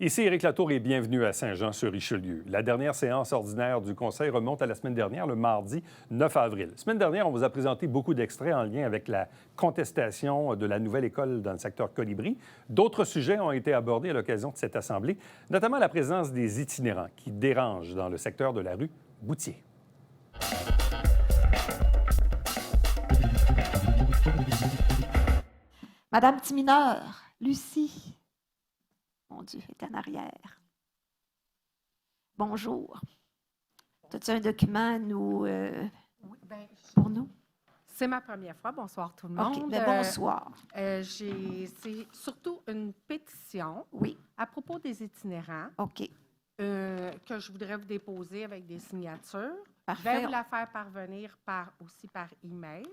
Ici Éric Latour et bienvenue à Saint-Jean-sur-Richelieu. La dernière séance ordinaire du Conseil remonte à la semaine dernière, le mardi 9 avril. La semaine dernière, on vous a présenté beaucoup d'extraits en lien avec la contestation de la nouvelle école dans le secteur Colibri. D'autres sujets ont été abordés à l'occasion de cette assemblée, notamment la présence des itinérants qui dérangent dans le secteur de la rue Boutier. Madame Timineur, Lucie, mon Dieu, est en arrière. Bonjour. As-tu un document à nous, pour nous? C'est ma première fois. Bonsoir tout le monde. OK, bien, bonsoir. C'est surtout une pétition Oui, à propos des itinérants OK, que je voudrais vous déposer avec des signatures. Je vais parfait. vous la faire parvenir aussi par email.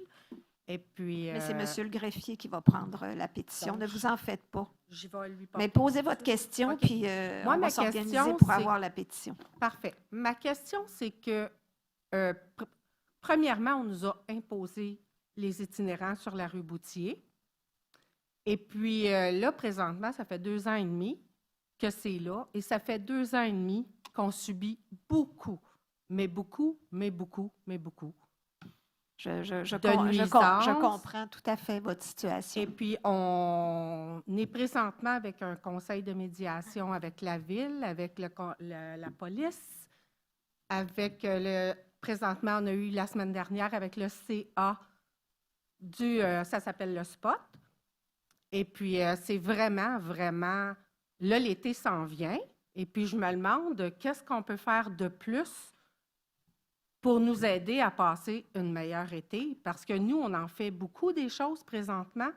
Et puis, Mais c'est Monsieur le greffier qui va prendre la pétition. donc, Ne vous en faites pas. j'y vais lui Mais porter posez ça. votre question, OK. puis Moi, on ma va s'organiser question, pour c'est- avoir la pétition. Parfait. Ma question, c'est que, premièrement, on nous a imposé les itinérants sur la rue Boutier. Et puis là, présentement, ça fait 2 ans et demi que c'est là. Et ça fait 2 ans et demi qu'on subit beaucoup, mais beaucoup, mais beaucoup, mais beaucoup. Je comprends tout à fait votre situation. Et puis, on est présentement avec un conseil de médiation avec la ville, avec la police, avec présentement, on a eu la semaine dernière avec le CA ça s'appelle le SPOT. Et puis, c'est vraiment, vraiment, là, l'été s'en vient. Et puis, je me demande qu'est-ce qu'on peut faire de plus pour nous aider à passer une meilleure été. Parce que nous, on en fait beaucoup des choses présentement.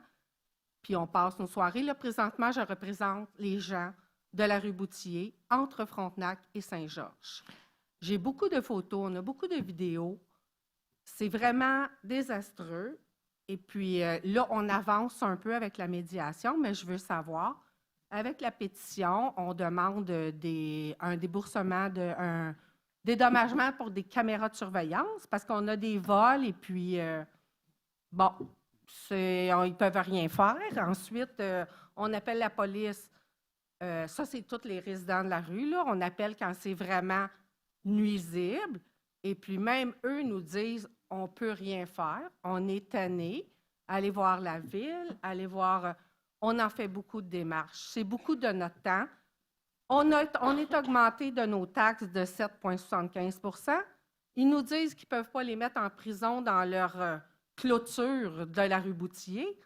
Puis, on passe nos soirées. Là, présentement, je représente les gens de la rue Boutier, entre Frontenac et Saint-Georges. J'ai beaucoup de photos, on a beaucoup de vidéos. C'est vraiment désastreux. Et puis là, on avance un peu avec la médiation, mais je veux savoir, avec la pétition, on demande un déboursement, un dédommagement pour des caméras de surveillance parce qu'on a des vols et puis, bon, ils ne peuvent rien faire. Ensuite, on appelle la police. Ça, c'est tous les résidents de la rue, là. On appelle quand c'est vraiment nuisible. Et puis même eux nous disent, on ne peut rien faire, on est tanné, allez voir la ville, allez voir, on en fait beaucoup de démarches. C'est beaucoup de notre temps. On est augmenté de nos taxes de 7,75 %. Ils nous disent qu'ils ne peuvent pas les mettre en prison dans leur clôture de la rue Boutier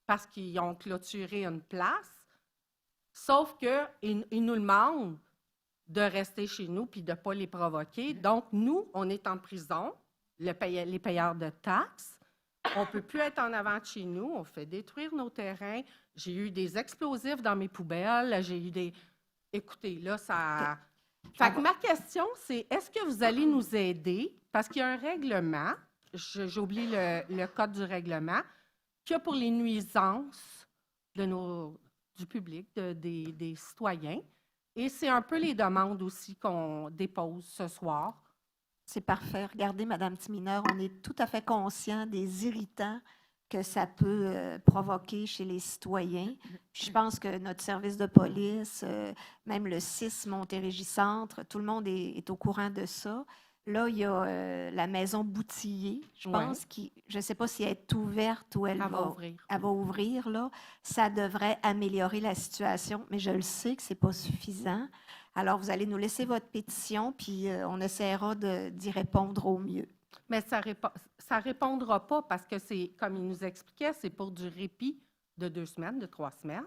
parce qu'ils ont clôturé une place. Sauf qu'ils nous demandent de rester chez nous puis de ne pas les provoquer. Donc, nous, on est en prison, les payeurs de taxes. On ne peut plus être en avant de chez nous. On fait détruire nos terrains. J'ai eu des explosifs dans mes poubelles. J'ai eu des... Écoutez, là, ça... Fait que ma question, c'est est-ce que vous allez nous aider? Parce qu'il y a un règlement, j'oublie le code du règlement, qu'il y a pour les nuisances du public, des citoyens. Et c'est un peu les demandes aussi qu'on dépose ce soir. C'est parfait. Regardez, Madame Timineur, on est tout à fait conscient des irritants que ça peut provoquer chez les citoyens. Puis je pense que notre service de police, même le 6 Montérégie-Centre, tout le monde est au courant de ça. Là, il y a la maison Boutillier, je pense, je ne sais pas si elle est ouverte ou elle va ouvrir. Elle va ouvrir, là. Ça devrait améliorer la situation, mais je le sais que ce n'est pas suffisant. Alors, vous allez nous laisser votre pétition, puis on essaiera d'y répondre au mieux. Mais ça ne répondra pas parce que c'est, comme il nous expliquait, c'est pour du répit de 2 semaines, de 3 semaines.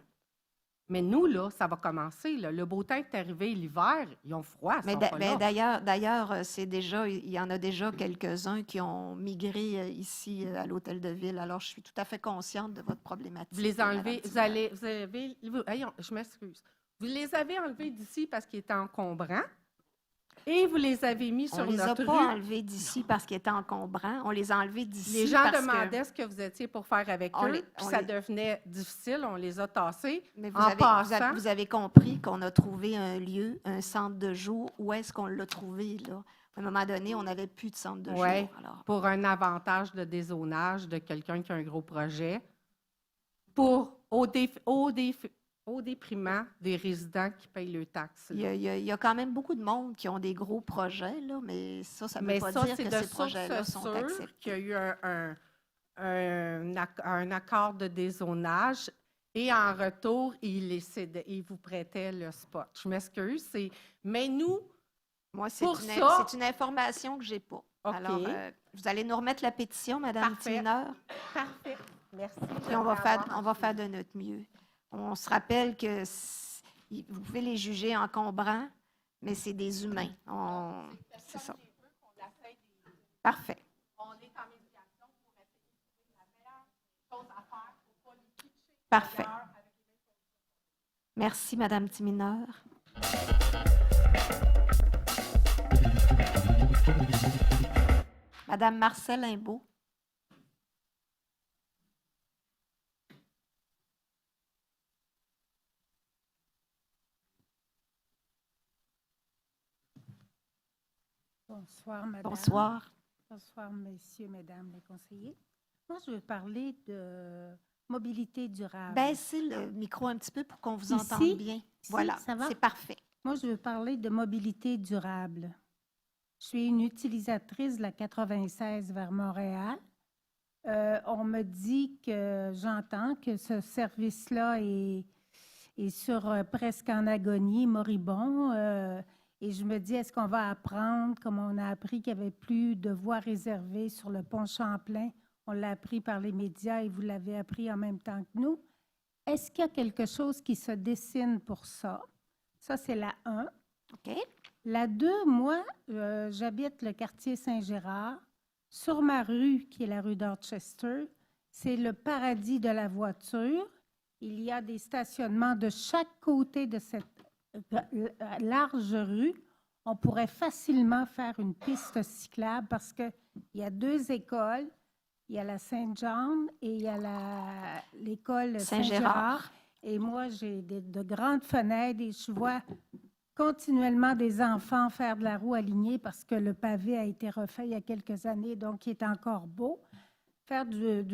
Mais nous, là, ça va commencer. Là. Le beau temps est arrivé, l'hiver, ils ont froid. Mais d'ailleurs, c'est déjà, il y en a déjà quelques-uns qui ont migré ici à l'Hôtel de Ville. Alors, je suis tout à fait consciente de votre problématique. Vous les enlevez, je m'excuse. Vous les avez enlevés d'ici parce qu'ils étaient encombrants et vous les avez mis sur notre rue. On les a pas enlevés d'ici parce qu'ils étaient encombrants. On les a enlevés d'ici Les gens demandaient ce que vous étiez pour faire avec eux, puis ça devenait difficile. On les a tassés. Mais vous avez compris qu'on a trouvé un lieu, un centre de jour. Où est-ce qu'on l'a trouvé, là? À un moment donné, on n'avait plus de centre de jour. Alors. Pour un avantage de dézonage de quelqu'un qui a un gros projet. au déprimant des résidents qui payent leurs taxes. Il y a quand même beaucoup de monde qui ont des gros projets, là, mais ça ne veut Mais pas ça, dire c'est que de ces projets-là source sont sûre acceptés. qu'il y a eu un accord de dézonage et en retour, il vous prêtait le spot. Je m'excuse, mais nous, Moi, c'est pour une, ça- c'est une information que je n'ai pas. OK. Alors, vous allez nous remettre la pétition, Mme Parfait. Timineur, parfait, merci. puis on va faire de notre mieux. On se rappelle que vous pouvez les juger encombrants, mais c'est des humains. C'est ça. Parfait. On est en médiation pour essayer de trouver la meilleure chose à faire pour ne pas nous pitcher Parfait. ailleurs avec les Merci, Mme Timineur. Madame Marcel Imbeau. Bonsoir, madame. Bonsoir. Bonsoir, messieurs, mesdames les conseillers. Moi, je veux parler de mobilité durable. Baissez le micro un petit peu pour qu'on vous Ici? entende bien. Ici, Voilà, ça va? c'est parfait. Moi, je veux parler de mobilité durable. Je suis une utilisatrice de la 96 vers Montréal. On me dit que j'entends que ce service-là est presque en agonie, moribond. Et je me dis, est-ce qu'on va apprendre, comme on a appris qu'il n'y avait plus de voies réservées sur le pont Champlain? On l'a appris par les médias et vous l'avez appris en même temps que nous. Est-ce qu'il y a quelque chose qui se dessine pour ça? Ça, c'est la 1. OK? La 2, moi, j'habite le quartier Saint-Gérard. Sur ma rue, qui est la rue Dorchester, c'est le paradis de la voiture. Il y a des stationnements de chaque côté de cette large rue. On pourrait facilement faire une piste cyclable parce qu'il y a 2 écoles. Il y a la Saint-Jean et il y a l'école Saint-Gérard. Et moi, j'ai de grandes fenêtres et je vois continuellement des enfants faire de la roue alignée parce que le pavé a été refait il y a quelques années, donc il est encore beau. Faire du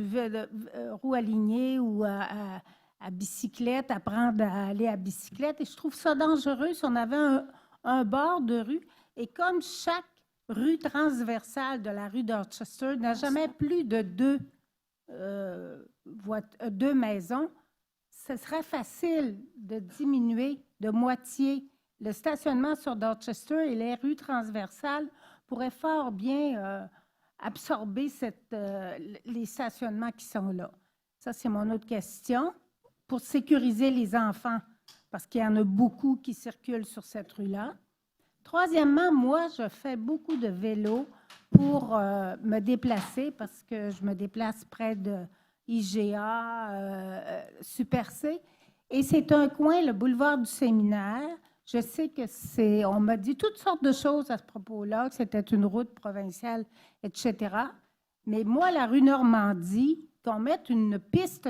roue alignée ou à bicyclette, apprendre à aller à bicyclette. Et je trouve ça dangereux si on avait un bord de rue. Et comme chaque rue transversale de la rue Dorchester n'a jamais plus de 2 maisons, ce serait facile de diminuer de moitié le stationnement sur Dorchester et les rues transversales pourraient fort bien absorber les stationnements qui sont là. Ça, c'est mon autre question. Pour sécuriser les enfants, parce qu'il y en a beaucoup qui circulent sur cette rue-là. Troisièmement, moi, je fais beaucoup de vélo pour me déplacer parce que je me déplace près de IGA, Super C. Et c'est un coin, le boulevard du Séminaire. Je sais que on m'a dit toutes sortes de choses à ce propos-là, que c'était une route provinciale, etc. Mais moi, la rue Normandie, qu'on mette une piste,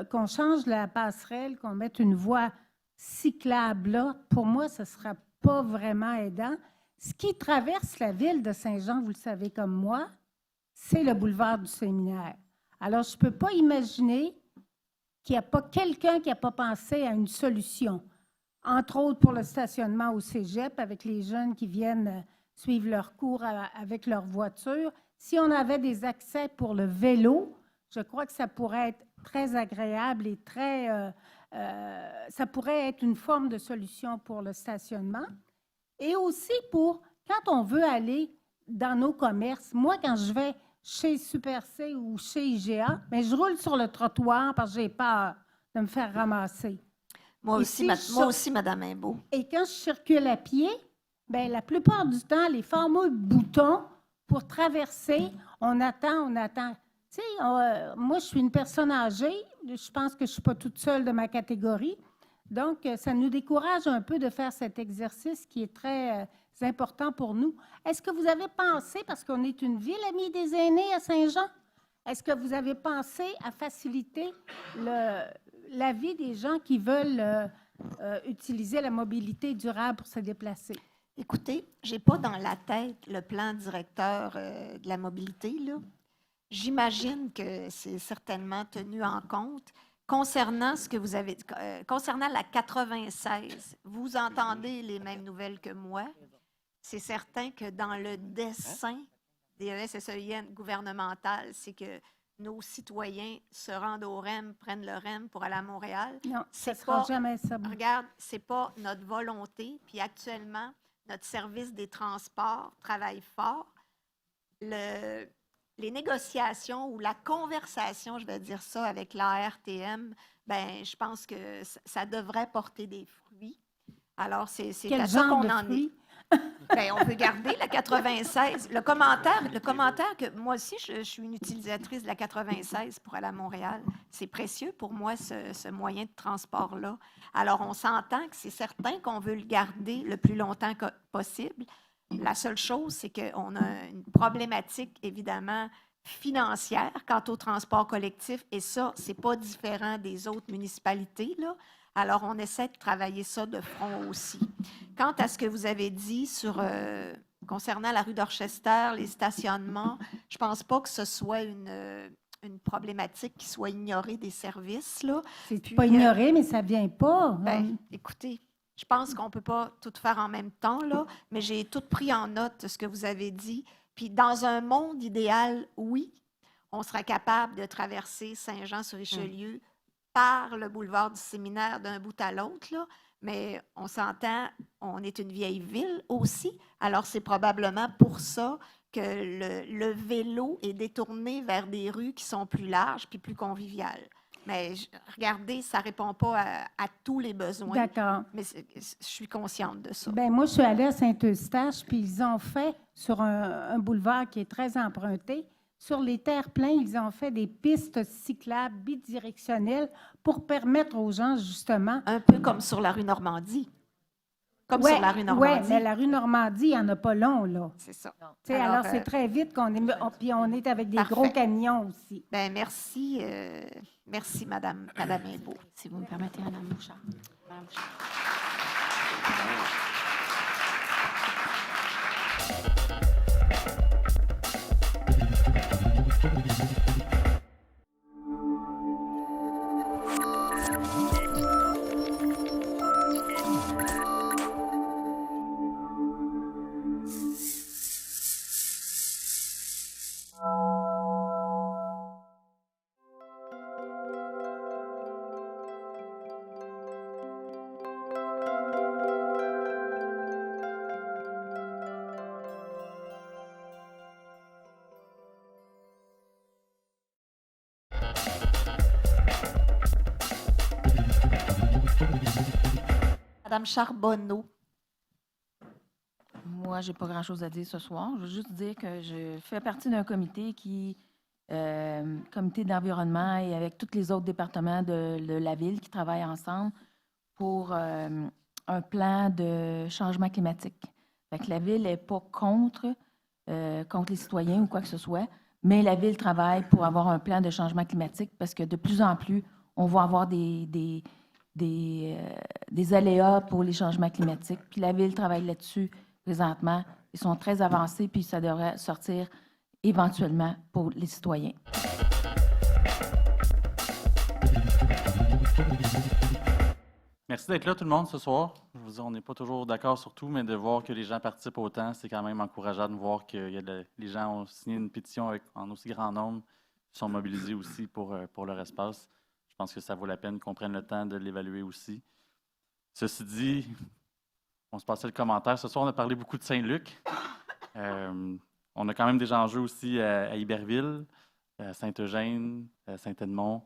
qu'on change la passerelle, qu'on mette une voie cyclable là, pour moi, ce ne sera pas vraiment aidant. Ce qui traverse la ville de Saint-Jean, vous le savez comme moi, c'est le boulevard du Séminaire. Alors, je ne peux pas imaginer qu'il n'y a pas quelqu'un qui n'a pas pensé à une solution. Entre autres pour le stationnement au cégep, avec les jeunes qui viennent suivre leurs cours avec leur voiture. Si on avait des accès pour le vélo, je crois que ça pourrait être très agréable et ça pourrait être une forme de solution pour le stationnement. Et aussi pour, quand on veut aller dans nos commerces, moi, quand je vais chez Super C ou chez IGA, mais je roule sur le trottoir parce que j'ai peur de me faire ramasser. Moi aussi, Mme Imbeau. Et quand je circule à pied, bien, la plupart du temps, les fameux boutons pour traverser, on attend. Tu sais, moi, je suis une personne âgée. Je pense que je ne suis pas toute seule de ma catégorie. Donc, ça nous décourage un peu de faire cet exercice qui est très important pour nous. Est-ce que vous avez pensé, parce qu'on est une ville amie des aînés à Saint-Jean, est-ce que vous avez pensé à faciliter la vie des gens qui veulent utiliser la mobilité durable pour se déplacer? Écoutez, je n'ai pas dans la tête le plan directeur de la mobilité, là. J'imagine que c'est certainement tenu en compte, Concernant ce que vous avez concernant la 96, vous entendez les mêmes nouvelles que moi. C'est certain que dans le dessein des ESSEIN gouvernemental, c'est que nos citoyens se rendent au REM, prennent le REM pour aller à Montréal. Non, ce ne C'est sera pas- jamais ça. Regarde, c'est pas notre volonté. Puis actuellement, notre service des transports travaille fort. Les négociations ou la conversation, je vais dire ça, avec l'ARTM, ben, je pense que ça devrait porter des fruits. Alors, c'est Quel à ça genre qu'on de en est. fruits? Ben, on peut garder la 96. Le commentaire que moi aussi, je suis une utilisatrice de la 96 pour aller à Montréal. C'est précieux pour moi, ce moyen de transport-là. Alors, on s'entend que c'est certain qu'on veut le garder le plus longtemps possible. La seule chose, c'est qu'on a une problématique, évidemment, financière quant au transport collectif. Et ça, ce n'est pas différent des autres municipalités, là. Alors, on essaie de travailler ça de front aussi. Quant à ce que vous avez dit concernant la rue d'Orchester, les stationnements, je ne pense pas que ce soit une problématique qui soit ignorée des services, là. C'est Puis, pas ignoré, mais ça ne vient pas. Ben, écoutez, je pense qu'on ne peut pas tout faire en même temps, là, mais j'ai tout pris en note ce que vous avez dit. Puis dans un monde idéal, oui, on serait capable de traverser Saint-Jean-sur-Richelieu par le boulevard du Séminaire d'un bout à l'autre, là, mais on s'entend, on est une vieille ville aussi, alors c'est probablement pour ça que le vélo est détourné vers des rues qui sont plus larges puis plus conviviales. Mais regardez, ça ne répond pas à tous les besoins. D'accord. Mais je suis consciente de ça. Ben moi, je suis allée à Saint-Eustache, puis ils ont fait sur un boulevard qui est très emprunté. Sur les terre-pleins, ils ont fait des pistes cyclables bidirectionnelles pour permettre aux gens, justement. Un peu comme sur la rue Normandie. Comme sur la rue Normandie. Oui, mais la rue Normandie, il n'y en a pas long, là. C'est ça. Alors c'est très vite puis on est avec des parfait. gros camions aussi. Ben merci, merci, Madame Imbeau. Si vous me permettez, Madame Bouchard. Madame Bouchard. Madame Charbonneau. Moi, je n'ai pas grand-chose à dire ce soir. Je veux juste dire que je fais partie d'un comité comité d'environnement et avec tous les autres départements de la ville qui travaillent ensemble pour un plan de changement climatique. Fait que la ville n'est pas contre les citoyens ou quoi que ce soit, mais la ville travaille pour avoir un plan de changement climatique parce que de plus en plus, on va avoir des aléas pour les changements climatiques. Puis la ville travaille là-dessus présentement. Ils sont très avancés, puis ça devrait sortir éventuellement pour les citoyens. Merci d'être là, tout le monde, ce soir. Je vous dis, on n'est pas toujours d'accord sur tout, mais de voir que les gens participent autant, c'est quand même encourageant de voir que les gens ont signé une pétition en aussi grand nombre, sont mobilisés aussi pour leur espace. Je pense que ça vaut la peine qu'on prenne le temps de l'évaluer aussi. Ceci dit, on se passait le commentaire. Ce soir, on a parlé beaucoup de Saint-Luc. On a quand même des enjeux aussi à Iberville, à Saint-Eugène, à Saint-Edmond,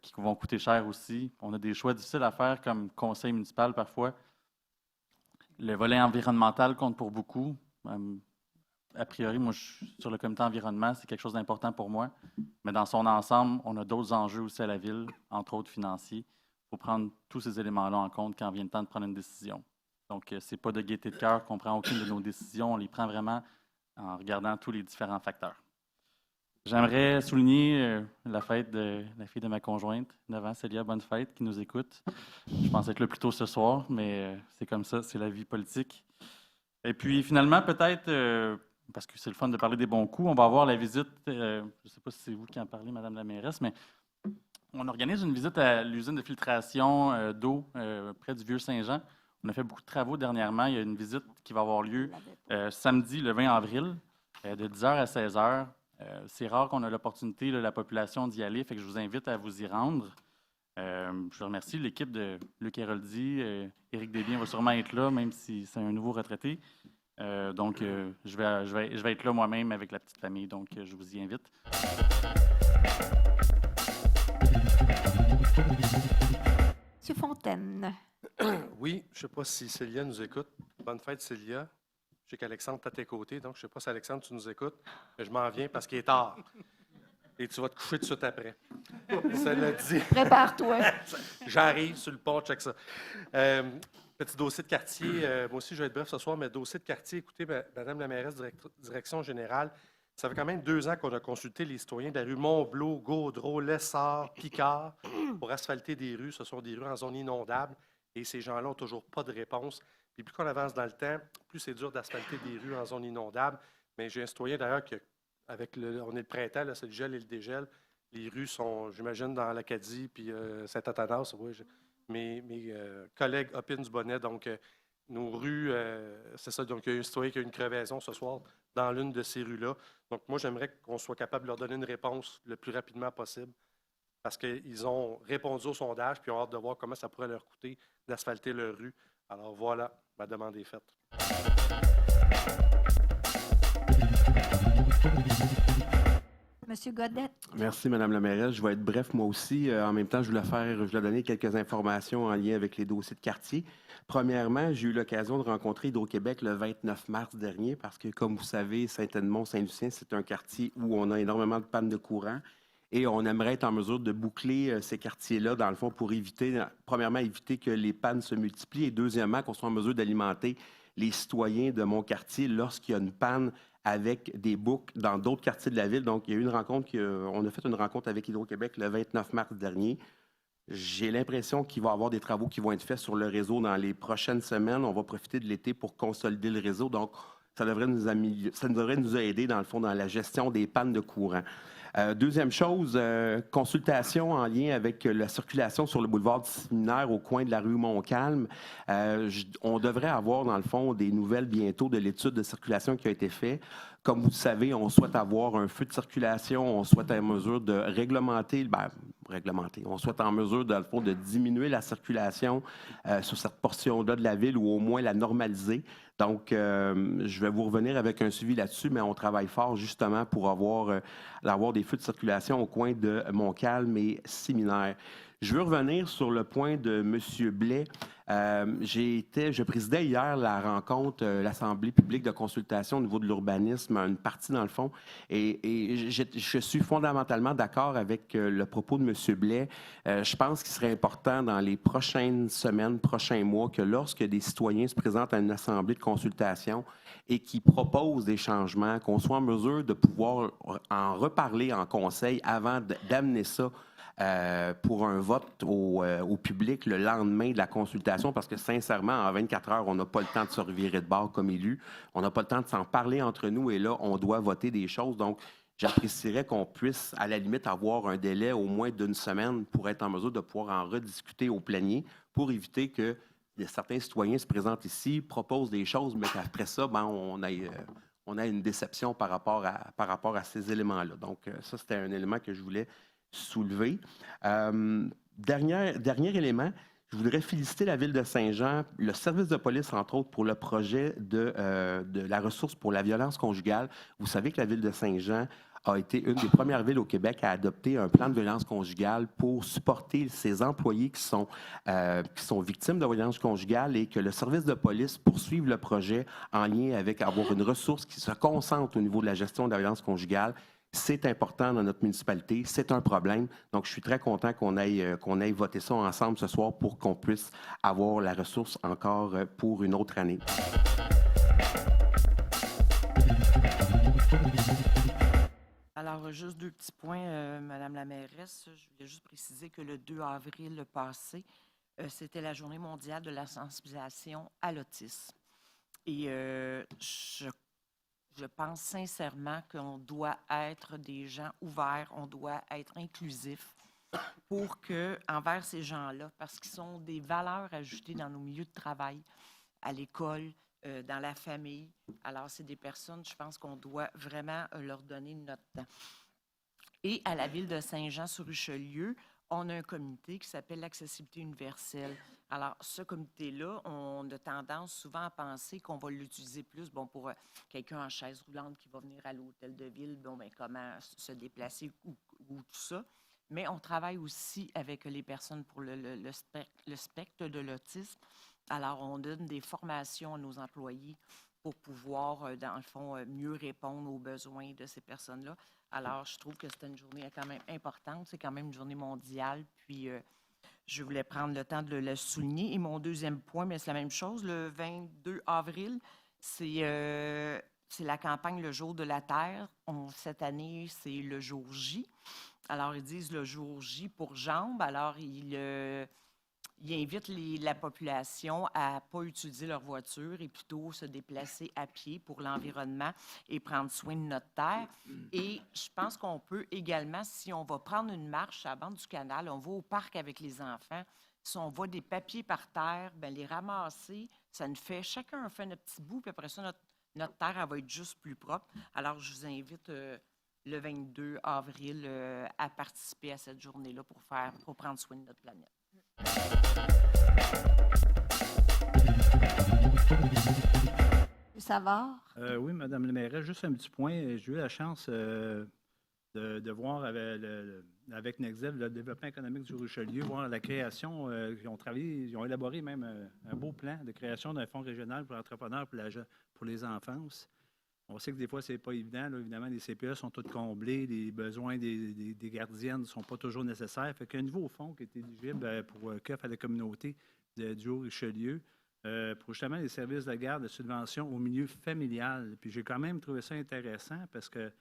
qui vont coûter cher aussi. On a des choix difficiles à faire comme conseil municipal parfois. Le volet environnemental compte pour beaucoup. A priori, moi, je suis sur le comité environnement, c'est quelque chose d'important pour moi. Mais dans son ensemble, on a d'autres enjeux aussi à la ville, entre autres financiers. Il faut prendre tous ces éléments-là en compte quand vient le temps de prendre une décision. Donc, ce n'est pas de gaieté de cœur qu'on prend aucune de nos décisions. On les prend vraiment en regardant tous les différents facteurs. J'aimerais souligner la fête de la fille de ma conjointe, 9 ans, Célia, bonne fête, qui nous écoute. Je pensais être là plus tôt ce soir, mais c'est comme ça, c'est la vie politique. Et puis, finalement, peut-être... parce que c'est le fun de parler des bons coups. On va avoir la visite, je ne sais pas si c'est vous qui en parlez, Madame la mairesse, mais On organise une visite à l'usine de filtration d'eau près du Vieux-Saint-Jean. On a fait beaucoup de travaux dernièrement. Il y a une visite qui va avoir lieu samedi, le 20 avril, de 10h à 16h. C'est rare qu'on ait l'opportunité, la population, d'y aller, fait que je vous invite à vous y rendre. Je remercie l'équipe de Luc Héroldi. Éric Desbiens va sûrement être là, même si c'est un nouveau retraité. Donc, je vais être là moi-même avec la petite famille, donc je vous y invite. Monsieur Fontaine. Oui, je ne sais pas si Célia nous écoute. Bonne fête, Célia. Je sais qu'Alexandre est à tes côtés, donc je ne sais pas si Alexandre, tu nous écoutes. Mais je m'en viens parce qu'il est tard. Et tu vas te coucher tout de suite après. Cela dit. Prépare-toi. J'arrive sur le pont, check ça. Petit dossier de quartier. Moi aussi, je vais être bref ce soir, mais dossier de quartier. Écoutez, Madame la mairesse, direction générale, ça fait quand même 2 ans qu'on a consulté les citoyens de la rue Montblot, Gaudreau, Lessard, Picard pour asphalter des rues. Ce sont des rues en zone inondable et ces gens-là n'ont toujours pas de réponse. Puis plus qu'on avance dans le temps, plus c'est dur d'asphalter des rues en zone inondable. Mais j'ai un citoyen d'ailleurs qui, on est le printemps, là, c'est le gel et le dégel. Les rues sont, j'imagine, dans l'Acadie puis Saint-Athanas. Oui, mes collègues opinent du bonnet. Donc, nos rues, c'est ça. Donc, il y a un citoyen qui a une crevaison ce soir dans l'une de ces rues-là. Donc, moi, j'aimerais qu'on soit capable de leur donner une réponse le plus rapidement possible parce qu'ils ont répondu au sondage puis ont hâte de voir comment ça pourrait leur coûter d'asphalter leur rue. Alors, voilà, ma demande est faite. Monsieur Godette. Merci, Mme la mairesse. Je vais être bref, moi aussi. En même temps, je voulais donner quelques informations en lien avec les dossiers de quartier. Premièrement, j'ai eu l'occasion de rencontrer Hydro-Québec le 29 mars dernier parce que, comme vous savez, Saint-Edmond, Saint-Lucien, c'est un quartier où on a énormément de pannes de courant et on aimerait être en mesure de boucler ces quartiers-là, dans le fond, pour éviter, premièrement, éviter que les pannes se multiplient et deuxièmement, qu'on soit en mesure d'alimenter les citoyens de mon quartier lorsqu'il y a une panne avec des boucles dans d'autres quartiers de la ville. Donc, il y a eu une rencontre, on a fait une rencontre avec Hydro-Québec le 29 mars dernier. J'ai l'impression qu'il va y avoir des travaux qui vont être faits sur le réseau dans les prochaines semaines. On va profiter de l'été pour consolider le réseau. Donc, ça devrait nous aider, dans le fond, dans la gestion des pannes de courant. Deuxième chose, consultation en lien avec la circulation sur le boulevard du Séminaire au coin de la rue Montcalm. On devrait avoir, dans le fond, des nouvelles bientôt de l'étude de circulation qui a été faite. Comme vous le savez, on souhaite avoir un feu de circulation, on souhaite être en mesure de réglementer, on souhaite en mesure, dans le fond, de diminuer la circulation sur cette portion-là de la ville ou au moins la normaliser. Donc, je vais vous revenir avec un suivi là-dessus, mais on travaille fort justement pour avoir des feux de circulation au coin de Montcalm et Séminaire. Je veux revenir sur le point de M. Blais. Je présidais hier la rencontre, l'Assemblée publique de consultation au niveau de l'urbanisme, une partie dans le fond, et je suis fondamentalement d'accord avec le propos de M. Blais. Je pense qu'il serait important dans les prochaines semaines, prochains mois, que lorsque des citoyens se présentent à une assemblée de consultation et qui proposent des changements, qu'on soit en mesure de pouvoir en reparler en conseil avant d'amener ça pour un vote au public le lendemain de la consultation, parce que sincèrement, en 24 heures, on n'a pas le temps de se revirer de bord comme élu. On n'a pas le temps de s'en parler entre nous et là, on doit voter des choses. Donc, j'apprécierais qu'on puisse, à la limite, avoir un délai au moins d'une semaine pour être en mesure de pouvoir en rediscuter au plénier pour éviter que certains citoyens se présentent ici, proposent des choses, mais qu'après ça, on a une déception par rapport à ces éléments-là. Donc, ça, c'était un élément que je voulais soulever. Dernier élément, je voudrais féliciter la Ville de Saint-Jean, le service de police, entre autres, pour le projet de la ressource pour la violence conjugale. Vous savez que la Ville de Saint-Jean a été une des premières villes au Québec à adopter un plan de violence conjugale pour supporter ses employés qui sont victimes de violence conjugale et que le service de police poursuive le projet en lien avec avoir une ressource qui se concentre au niveau de la gestion de la violence conjugale. C'est important dans notre municipalité, c'est un problème. Donc, je suis très content qu'on aille voter ça ensemble ce soir pour qu'on puisse avoir la ressource encore pour une autre année. Alors, juste 2 petits points, Madame la mairesse. Je voulais juste préciser que le 2 avril passé, c'était la Journée mondiale de la sensibilisation à l'autisme. Et je pense sincèrement qu'on doit être des gens ouverts, on doit être inclusifs. envers ces gens-là, parce qu'ils sont des valeurs ajoutées dans nos milieux de travail, à l'école, dans la famille. Alors, c'est des personnes, je pense qu'on doit vraiment leur donner notre temps. Et à la ville de Saint-Jean-sur-Richelieu, on a un comité qui s'appelle l'accessibilité universelle. Alors, ce comité-là, on a tendance souvent à penser qu'on va l'utiliser plus pour quelqu'un en chaise roulante qui va venir à l'hôtel de ville, comment se déplacer ou tout ça. Mais on travaille aussi avec les personnes pour le spectre de l'autisme. Alors, on donne des formations à nos employés pour pouvoir, dans le fond, mieux répondre aux besoins de ces personnes-là. Alors, je trouve que c'est une journée quand même importante. C'est quand même une journée mondiale. Puis, je voulais prendre le temps de le souligner. Et mon deuxième point, mais c'est la même chose, le 22 avril, c'est la campagne Le Jour de la Terre. Cette année, c'est le jour J. Alors, ils disent le jour J pour jambes. Alors, ils invitent la population à ne pas utiliser leur voiture et plutôt se déplacer à pied pour l'environnement et prendre soin de notre terre. Et je pense qu'on peut également, si on va prendre une marche à la bande du canal, on va au parc avec les enfants, si on voit des papiers par terre, les ramasser, ça nous fait, chacun fait notre petit bout, puis après ça, notre terre, elle va être juste plus propre. Alors, je vous invite le 22 avril à participer à cette journée-là pour prendre soin de notre planète. Savard? Oui, Madame la mairesse, juste un petit point. J'ai eu la chance de voir avec NEXDEV, le développement économique du Richelieu, voir la création. Ils ont travaillé, ils ont élaboré même un beau plan de création d'un fonds régional pour entrepreneurs pour les enfances. On sait que des fois, c'est pas évident. Là. Évidemment, les CPE sont tous comblés, les besoins des gardiennes ne sont pas toujours nécessaires. Fait qu'il y a un nouveau fonds qui est éligible pour CUF à la communauté du Haut-Richelieu pour justement les services de garde de subvention au milieu familial. Puis j'ai quand même trouvé ça intéressant parce que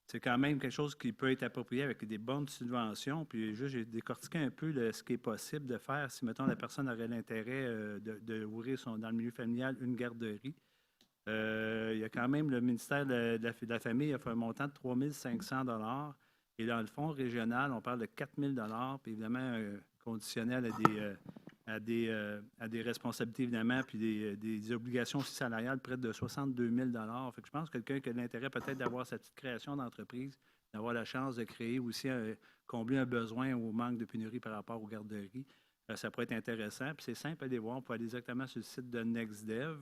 c'est quand même quelque chose qui peut être approprié avec des bonnes subventions. Puis juste, j'ai décortiqué un peu ce qui est possible de faire si, mettons, la personne aurait l'intérêt d'ouvrir dans le milieu familial une garderie. Il y a quand même le ministère de la Famille a fait un montant de 3 500 $. Et dans le fonds régional, on parle de 4 000 $, puis évidemment conditionnel à des responsabilités, évidemment, puis des obligations aussi salariales près de 62 000 $. Fait que je pense que quelqu'un qui a l'intérêt peut-être d'avoir sa petite création d'entreprise, d'avoir la chance de créer aussi, combler un besoin ou manque de pénurie par rapport aux garderies, ça pourrait être intéressant. Puis c'est simple à aller voir. On peut aller directement sur le site de NextDev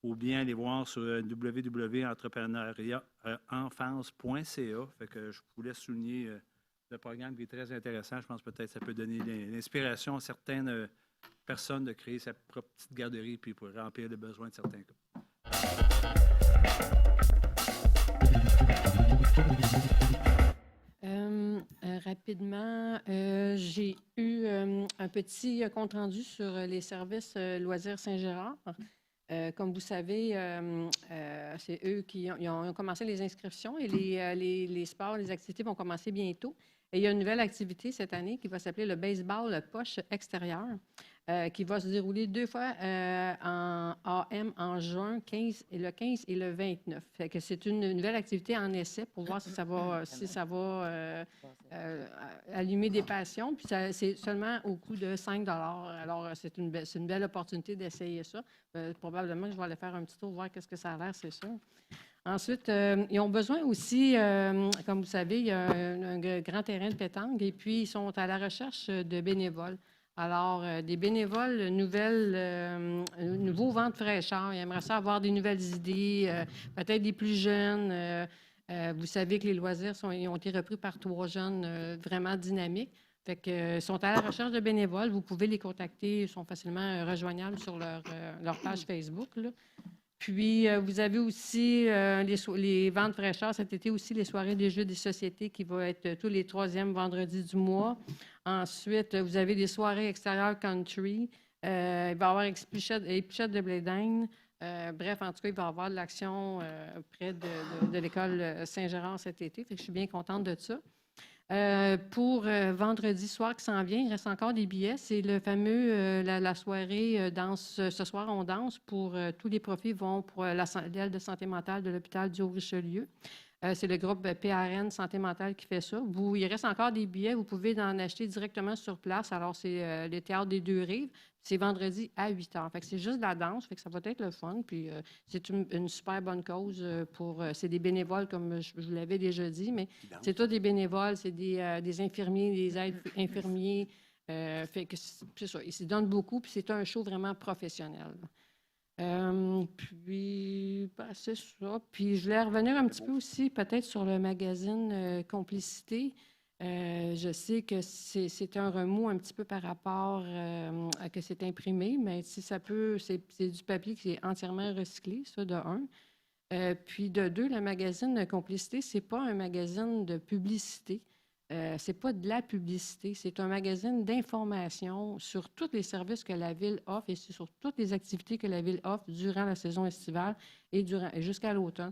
ou bien aller voir sur www.entrepreneuriatenfance.ca. Fait que je voulais souligner le programme qui est très intéressant. Je pense peut-être que ça peut donner l'inspiration à certaines personnes de créer sa propre petite garderie puis pour remplir les besoins de certains cas. Rapidement, j'ai eu un petit compte-rendu sur les services Loisirs Saint-Gérard. Comme vous savez, c'est eux qui ont commencé les inscriptions et les sports, les activités vont commencer bientôt. Et il y a une nouvelle activité cette année qui va s'appeler le baseball poche extérieur, qui va se dérouler 2 fois en AM en juin, le 15 et le 29. Fait que c'est une nouvelle activité en essai pour voir si ça va allumer des passions. Puis c'est seulement au coût de 5 $. Alors, c'est une belle opportunité d'essayer ça. Probablement, je vais aller faire un petit tour, voir qu'est-ce que ça a l'air, c'est sûr. Ensuite, ils ont besoin aussi, comme vous savez, il y a un grand terrain de pétanque et puis ils sont à la recherche de bénévoles. Alors, des bénévoles, nouveaux vents de fraîcheur. Ils aimeraient ça avoir des nouvelles idées, peut-être des plus jeunes. Vous savez que les loisirs ils ont été repris par 3 jeunes vraiment dynamiques. Fait que, ils sont à la recherche de bénévoles. Vous pouvez les contacter. Ils sont facilement rejoignables sur leur page Facebook, là. Puis, vous avez aussi les vents de fraîcheur. Cet été aussi, les soirées des jeux des sociétés qui vont être tous les 3e vendredis du mois. Ensuite, vous avez des soirées extérieures country. Il va y avoir Épluchette de Blédane. Bref, en tout cas, il va y avoir de l'action près de l'école Saint-Gérard cet été. Fait que je suis bien contente de ça. Pour vendredi soir qui s'en vient, il reste encore des billets. C'est le fameux, la soirée danse. Ce soir, on danse. Pour tous les profits vont pour l'aile de santé mentale de l'hôpital du Haut-Richelieu. C'est le groupe PRN Santé mentale qui fait ça. Il reste encore des billets. Vous pouvez en acheter directement sur place. Alors, c'est le Théâtre des Deux-Rives. C'est vendredi à 8 h. Fait que c'est juste de la danse. Fait que ça va être le fun. Puis, c'est une super bonne cause c'est des bénévoles, comme je vous l'avais déjà dit, mais c'est tous des bénévoles. C'est des infirmiers, des aides infirmiers. Fait que c'est ça. Ils se donnent beaucoup. Puis, c'est un show vraiment professionnel. C'est ça. Puis, je voulais revenir un petit peu aussi, peut-être, sur le magazine Complicité. Je sais que c'est un remous un petit peu par rapport à que c'est imprimé, mais si ça peut, c'est du papier qui est entièrement recyclé, ça, de un. Puis, de deux, le magazine Complicité, c'est pas un magazine de publicité. C'est pas de la publicité, c'est un magazine d'information sur tous les services que la Ville offre et sur toutes les activités que la Ville offre durant la saison estivale et jusqu'à l'automne.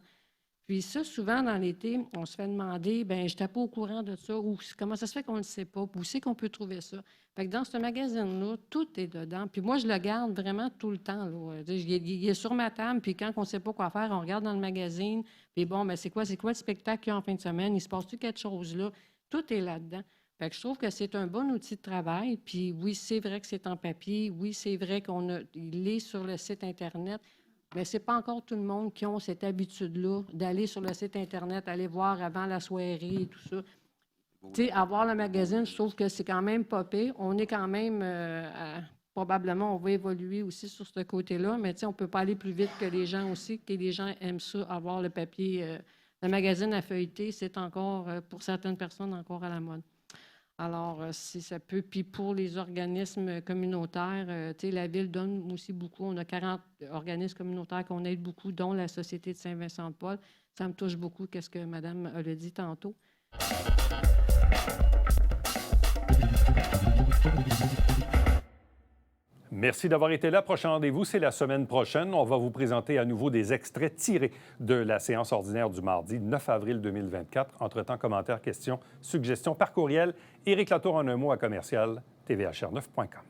Puis ça, souvent, dans l'été, on se fait demander, je n'étais pas au courant de ça, ou comment ça se fait qu'on ne le sait pas, où c'est qu'on peut trouver ça. Fait que dans ce magazine-là, tout est dedans. Puis moi, je le garde vraiment tout le temps, là. Il est sur ma table, puis quand on ne sait pas quoi faire, on regarde dans le magazine, puis c'est quoi le spectacle qu'il y a en fin de semaine? Il se passe-tu quelque chose là? Tout est là-dedans. Fait que je trouve que c'est un bon outil de travail. Puis oui, c'est vrai que c'est en papier. Oui, c'est vrai qu'il est sur le site Internet. Mais ce n'est pas encore tout le monde qui a cette habitude-là d'aller sur le site Internet, aller voir avant la soirée et tout ça. Tu sais, avoir le magazine, je trouve que c'est quand même pas pire. On est quand même, probablement, on va évoluer aussi sur ce côté-là, mais tu sais, on ne peut pas aller plus vite que les gens aussi, que les gens aiment ça, avoir le papier. Le magazine à feuilleter, c'est encore, pour certaines personnes, encore à la mode. Alors, si ça peut, puis pour les organismes communautaires, tu sais, la Ville donne aussi beaucoup. On a 40 organismes communautaires qu'on aide beaucoup, dont la Société de Saint-Vincent-de-Paul. Ça me touche beaucoup, qu'est-ce que Mme a dit tantôt. Merci d'avoir été là. Prochain rendez-vous, c'est la semaine prochaine. On va vous présenter à nouveau des extraits tirés de la séance ordinaire du mardi 9 avril 2024. Entre-temps, commentaires, questions, suggestions par courriel. Éric Latour en un mot à commercial tvhr9.com.